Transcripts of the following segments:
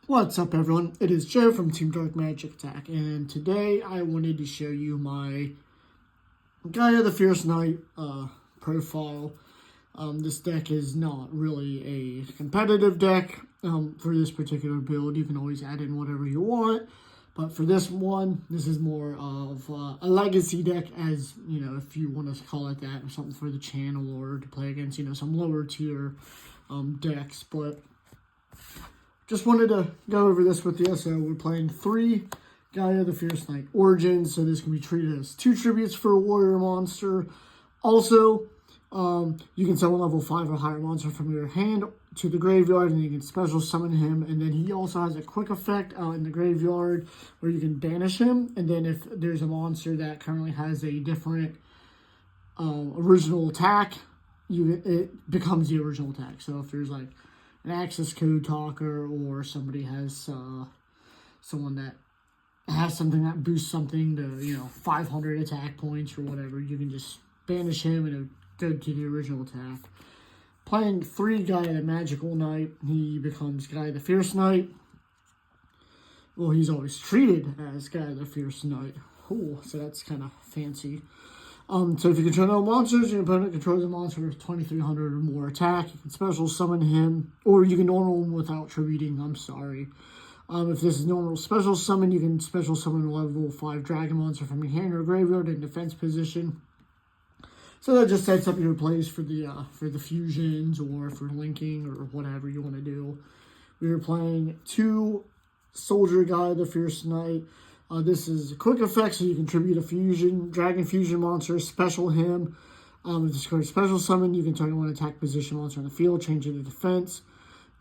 What's up, everyone? It is Joe from Team Dark Magic Attack, and today I wanted to show you my Gaia the Fierce Knight profile. This deck is not really a competitive deck for this particular build. You can always add in whatever you want, but for this one, this is more of a legacy deck, as you know, if you want to call it that, or something for the channel, or to play against, you know, some lower tier decks. But just wanted to go over this with you. So we're playing 3 Gaia the Fierce Knight Origins. So this can be treated as 2 tributes for a warrior monster. Also, you can summon level 5 or higher monster from your hand to the graveyard, and you can special summon him. And then he also has a quick effect in the graveyard where you can banish him. And then if there's a monster that currently has a different original attack, it becomes the original attack. So if there's like an access code talker, or somebody has someone that has something that boosts something to, you know, 500 attack points or whatever, you can just banish him and it'll go to the original attack. Playing 3 Gaia the Magical Knight, he becomes Gaia the Fierce Knight. Well, he's always treated as Gaia the Fierce Knight. Cool, so that's kind of fancy. So if you control no monsters, your opponent controls a monster with 2,300 or more attack, you can special summon him, or you can normal him without tributing, I'm sorry. If this is normal special summon, you can special summon a level 5 dragon monster from your hand or graveyard in defense position. So that just sets up your plays for the fusions, or for linking, or whatever you want to do. We are playing 2 Soldier Gaia the Fierce Knight. This is a quick effect, so you can tribute a fusion, dragon fusion monster, special him. If this card is special summon, you can target 1 attack position monster on the field, change it to defense.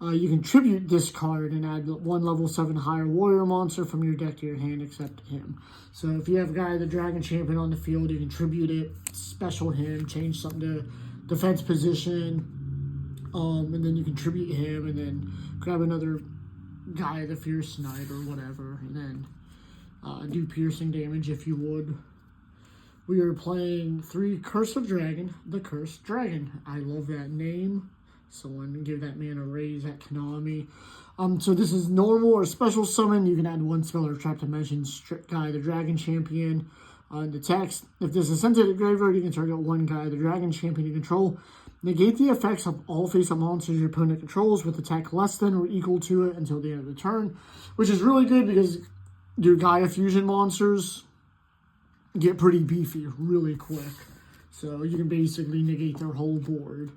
You can tribute this card and add 1 level 7 higher warrior monster from your deck to your hand except him. So if you have a guy, the dragon champion on the field, you can tribute it, special him, change something to defense position, and then you can tribute him, and then grab another Gaia the Fierce Knight or whatever, and then do piercing damage if you would. We are playing 3 Curse of Dragon, the Cursed Dragon. I love that name. Someone give that man a raise at Konami. So this is normal or special summon. You can add 1 spell or trap to mention Gaia the Dragon Champion. The text, if this is sent to the graveyard, you can target 1 Gaia the Dragon Champion you control. Negate the effects of all face-up monsters your opponent controls with attack less than or equal to it until the end of the turn, which is really good because your Gaia fusion monsters get pretty beefy really quick. So you can basically negate their whole board.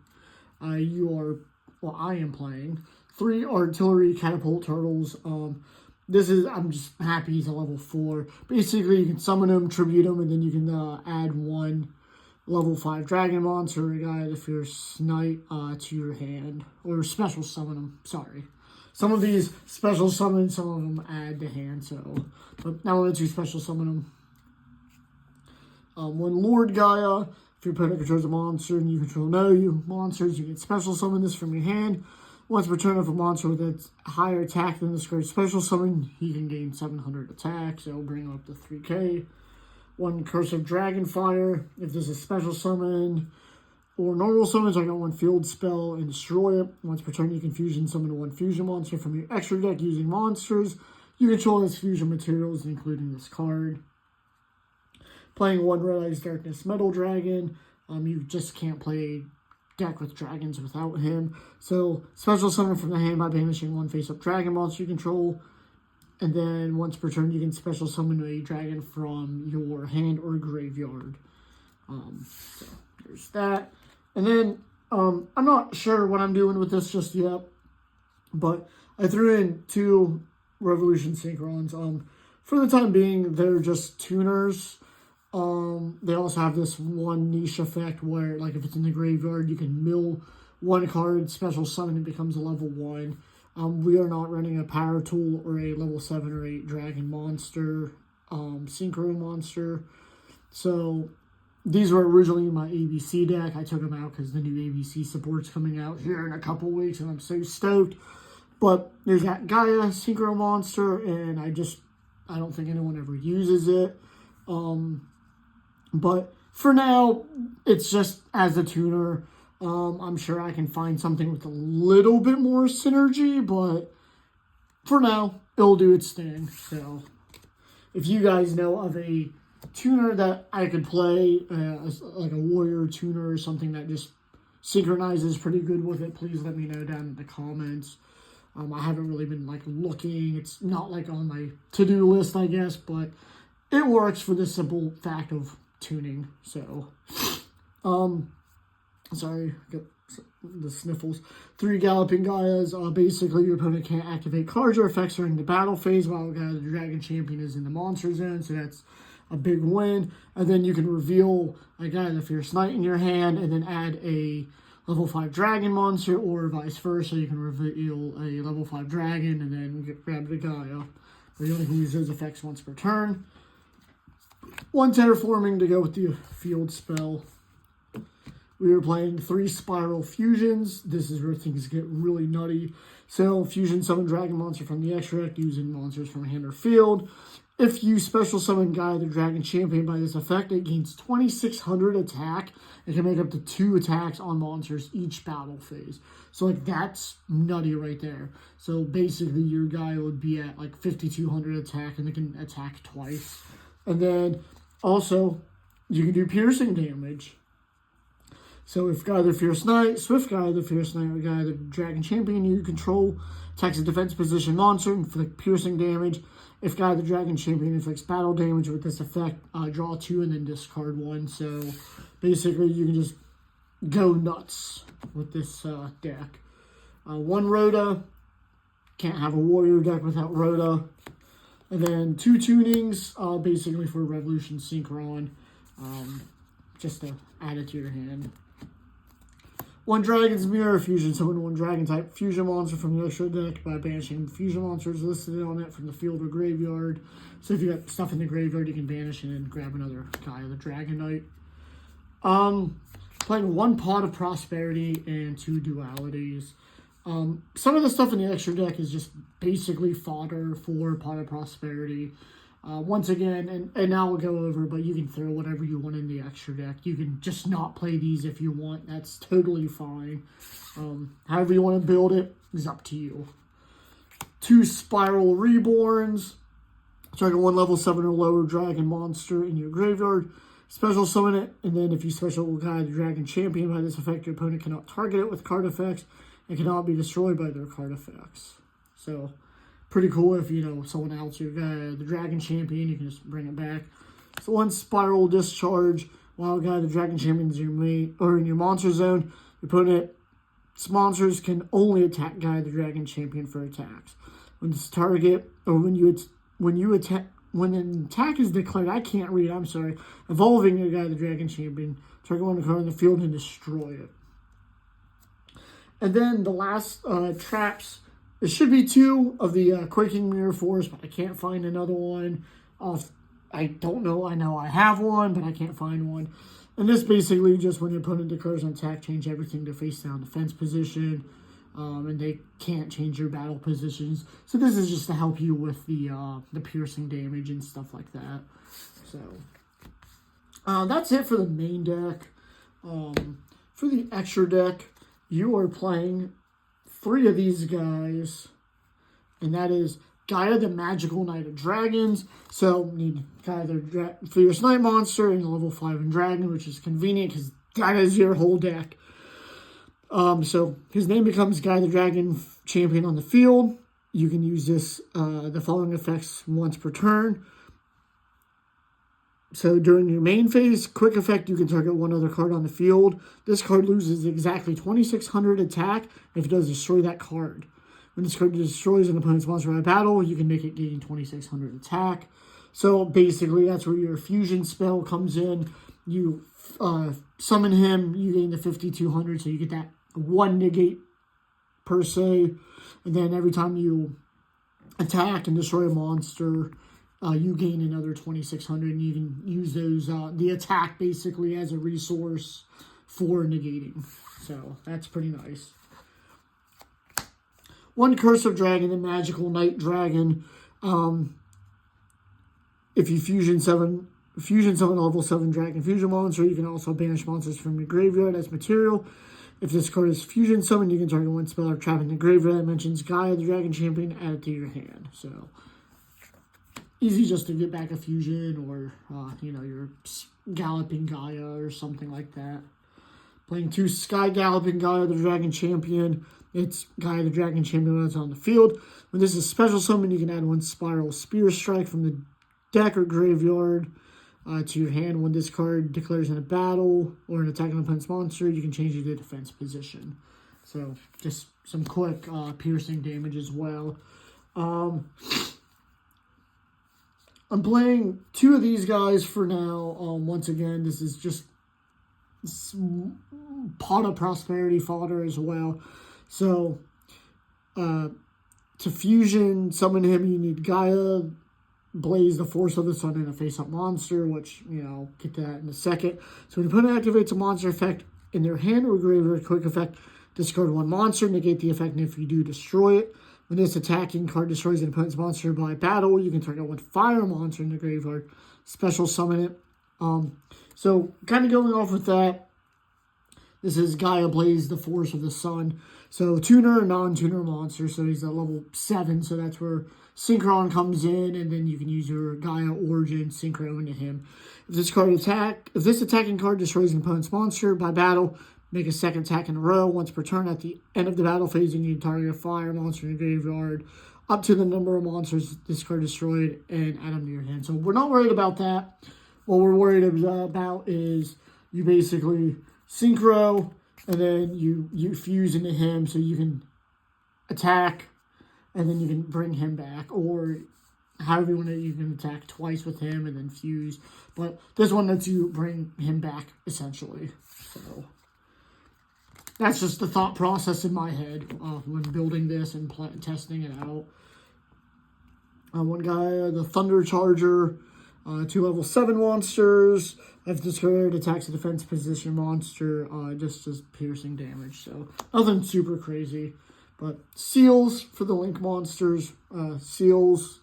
I am playing 3 Artillery Catapult Turtles. I'm just happy he's a level 4. Basically, you can summon him, tribute him, and then you can add 1 level 5 dragon monster, a Gaia the Fierce Knight, to your hand. Or special summon him, sorry. Some of these special summon, some of them add to hand, so. But now let's special summon them. 1 Lord Gaia. If your opponent controls a monster and you control no monsters, you can special summon this from your hand. Once per turn, if a monster with a higher attack than this card special summon, he can gain 700 attack, so it'll bring him up to 3k. 1 Curse of Dragonfire. If this is special summon or normal summons, I got 1 field spell and destroy it. Once per turn, you can fusion summon 1 fusion monster from your extra deck using monsters you control as fusion materials, including this card. Playing 1 Red Eyes Darkness Metal Dragon. You just can't play deck with dragons without him. So special summon from the hand by banishing 1 face-up dragon monster you control. And then once per turn, you can special summon a dragon from your hand or graveyard. So there's that. And then, I'm not sure what I'm doing with this just yet, but I threw in 2 Revolution Synchrons. For the time being, they're just tuners. They also have this 1 niche effect where, like, if it's in the graveyard, you can mill 1 card, special summon, it becomes a level 1. We are not running a power tool or a level 7 or 8 dragon monster, synchro monster. So these were originally my ABC deck. I took them out because the new ABC support's coming out here in a couple weeks, and I'm so stoked. But there's that Gaia synchro monster, and I don't think anyone ever uses it. But for now, it's just as a tuner. I'm sure I can find something with a little bit more synergy, but for now, it'll do its thing. So, if you guys know of a tuner that I could play, like a warrior tuner or something that just synchronizes pretty good with it, please let me know down in the comments. I haven't really been like looking. It's not like on my to-do list, I guess, but it works for the simple fact of tuning. So, sorry, got the sniffles. 3 Galloping Gaias. Basically, your opponent can't activate cards or effects during the battle phase while Gaia the Dragon Champion is in the monster zone, so that's a big win. And then you can reveal a Gaia the Fierce Knight in your hand and then add a level 5 dragon monster, or vice versa. You can reveal a level 5 dragon and then grab the Gaia. But you only can use those effects once per turn. 1 terraforming to go with the field spell. We were playing 3 Spiral Fusions. This is where things get really nutty. So, fusion summon dragon monster from the extra deck using monsters from hand or field. If you special summon Gaia the Dragon Champion by this effect, it gains 2,600 attack and can make up to 2 attacks on monsters each battle phase. So, like, that's nutty right there. So, basically, your Gaia would be at, like, 5,200 attack, and they can attack twice. And then, also, you can do piercing damage. So if Gaia the Fierce Knight, Swift Gaia the Fierce Knight, or Gaia the Dragon Champion you control attacks a defense position monster and inflict piercing damage. If Gaia the Dragon Champion inflicts battle damage with this effect, draw 2 and then discard 1. So basically you can just go nuts with this deck. 1 Rhoda. Can't have a warrior deck without Rhoda. And then 2 tunings, basically for Revolution Synchron, just to add it to your hand. 1 Dragon's Mirror, fusion summon 1 dragon type fusion monster from the extra deck by banishing fusion monsters listed on it from the field or graveyard. So if you got stuff in the graveyard, you can banish it and grab another Gaia the Dragon Knight. Playing 1 Pot of Prosperity and 2 Dualities. Some of the stuff in the extra deck is just basically fodder for Pot of Prosperity. Once again, and now we'll go over, but you can throw whatever you want in the extra deck. You can just not play these if you want. That's totally fine. However you want to build it is up to you. 2 Spiral Reborns. Target 1 level 7 or lower dragon monster in your graveyard. Special summon it, and then if you special Gaia the Dragon Champion by this effect, your opponent cannot target it with card effects and cannot be destroyed by their card effects. So, pretty cool if, you know, someone else, your Gaia the Dragon Champion, you can just bring it back. So 1 Spiral Discharge. While Gaia the Dragon Champion is in your main, or in your monster zone, your opponent's monsters can only attack Gaia the Dragon Champion for attacks. When this target, or when an attack is declared, I can't read, I'm sorry, evolving your Gaia the Dragon Champion, target 1 card on the field and destroy it. And then the last traps. There should be 2 of the Quaking Mirror Force, but I can't find another one. I don't know. I know I have one, but I can't find one. And this basically just when the opponent declares an attack, change everything to face down defense position. And they can't change your battle positions. So this is just to help you with the piercing damage and stuff like that. So that's it for the main deck. For the extra deck, you are playing 3 of these guys, and that is Gaia the Magical Knight of Dragons. So need Gaia the Fierce Knight monster and level 5 and dragon, which is convenient because that is your whole deck. So his name becomes Gaia the Dragon Champion on the field. You can use this the following effects once per turn. So during your main phase, quick effect, you can target 1 other card on the field. This card loses exactly 2,600 attack if it does destroy that card. When this card destroys an opponent's monster by battle, you can make it gain 2,600 attack. So basically, that's where your fusion spell comes in. You summon him, you gain the 5,200, so you get that 1 negate per se. And then every time you attack and destroy a monster, you gain another 2,600, and you can use those, the attack basically as a resource for negating. So that's pretty nice. 1 Curse of Dragon, the Magical Knight Dragon. If you fusion summon a level 7 Dragon Fusion monster, you can also banish monsters from your graveyard as material. If this card is fusion summoned, you can target one spell or trap in the graveyard that mentions Gaia, the Dragon Champion, add it to your hand. So, easy just to get back a fusion or, you know, your Galloping Gaia or something like that. Playing 2 Sky Galloping Gaia, the Dragon Champion. It's Gaia, the Dragon Champion when it's on the field. When this is special summon, you can add 1 Spiral Spear Strike from the deck or graveyard to your hand. When this card declares in a battle or an attack on an opponent's monster, you can change it to defense position. So, just some quick piercing damage as well. I'm playing 2 of these guys for now. Once again, this is just Pot of Prosperity fodder as well. So, to fusion summon him, you need Gaia, Blaze the Force of the Sun, and a face-up monster, which, you know, I'll get to that in a second. So when your opponent activates a monster effect in their hand or graveyard, quick effect, discard 1 monster, negate the effect, and if you do, destroy it. When this attacking card destroys an opponent's monster by battle, you can target 1 fire monster in the graveyard, special summon it. So kind of going off with that, this is Gaia Blaze, the Force of the Sun. So tuner, non-tuner monster, so he's at level 7, so that's where Synchron comes in, and then you can use your Gaia Origin Synchro into him. If this attacking card destroys an opponent's monster by battle, make a second attack in a row. Once per turn, at the end of the battle phase, you need to target a fire monster in your graveyard up to the number of monsters this card destroyed and add them to your hand. So we're not worried about that. What we're worried about is you basically synchro, and then you fuse into him so you can attack, and then you can bring him back, or however you want to, you can attack twice with him and then fuse. But this one lets you bring him back, essentially. So that's just the thought process in my head when building this and testing it out. One guy, the Thunder Charger, 2 level 7 monsters. If this card attacks a defense position monster, just does piercing damage. So nothing super crazy. But Seals for the Link monsters. Seals,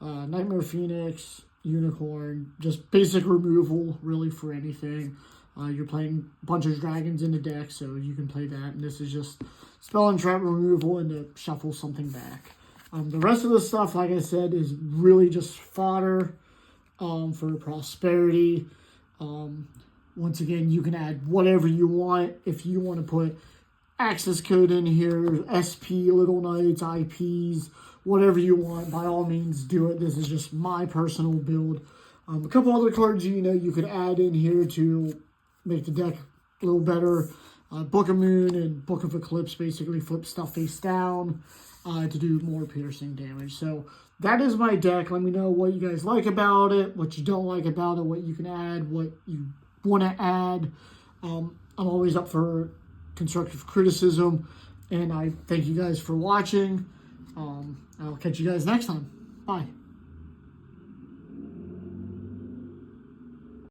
Nightmare Phoenix, Unicorn. Just basic removal, really, for anything. You're playing a bunch of dragons in the deck, so you can play that. And this is just spell and trap removal and to shuffle something back. The rest of the stuff, like I said, is really just fodder for prosperity. Once again, you can add whatever you want. If you want to put access code in here, SP, Little Knights, IPs, whatever you want, by all means do it. This is just my personal build. A couple other cards, you know, you could add in here to make the deck a little better. Book of Moon and Book of Eclipse basically flip stuff face down to do more piercing damage. So that is my deck. Let me know what you guys like about it, what you don't like about it, what you can add, what you want to add. I'm always up for constructive criticism, and I thank you guys for watching. I'll catch you guys next time. Bye.